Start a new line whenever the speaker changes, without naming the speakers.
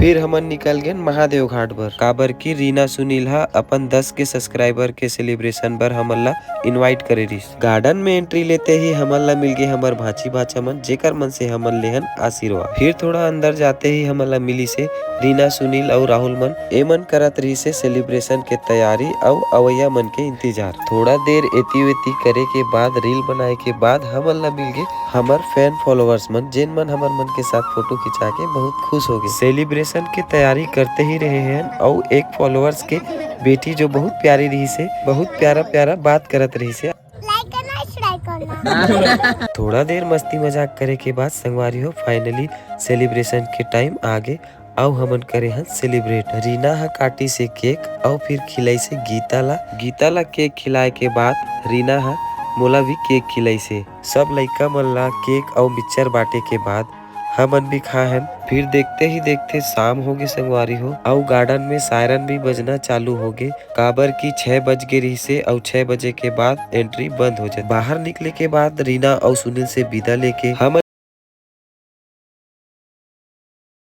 फिर हमन निकल गए महादेव घाट पर, काबर की रीना सुनील हा अपन 10 के सब्सक्राइबर के सेलिब्रेशन बर हमन ला इनवाइट करे रही। गार्डन में एंट्री लेते ही हमन ला मिल गए हमर भाची भाचा मन, जेकर मन से हमन लेहन आशीर्वाद। फिर थोड़ा अंदर जाते ही हमन ला मिली से रीना सुनील और राहुल मन एमन करत रही से सेलिब्रेशन के तैयारी और अवैया मन के इंतजार। थोड़ा देर एती वेती करे के बाद रील बनाए के बाद हमन ला मिल गए हमर फैन फॉलोअर्स मन, जिन मन हमर मन के साथ फोटो खिंचा के बहुत खुश हो गए। सेलिब्रेशन की तैयारी करते ही रहे हैं और एक फॉलोअर्स के बेटी जो बहुत प्यारी रही से, बहुत प्यारा प्यारा बात करत रही से। थोड़ा देर मस्ती मजाक करे के बाद संगवारी हो फाइनली सेलिब्रेशन के टाइम आगे और हमन करे हन सेलिब्रेट। रीना हा काटी से केक और फिर खिलाई से गीता ला केक खिलाए के बाद रीना हा मोला भी केक खिलाई से। सब लइका मन ला केक और मिक्सचर बांटे के बाद हमन भी खाहन। फिर देखते ही देखते शाम हो गई संगवारी हो और गार्डन में सायरन भी बजना चालू हो गए, काबर की 6 बज गए रही से और 6 बजे के बाद एंट्री बंद हो जाए। बाहर निकले के बाद रीना और सुनील से विदा लेके हमन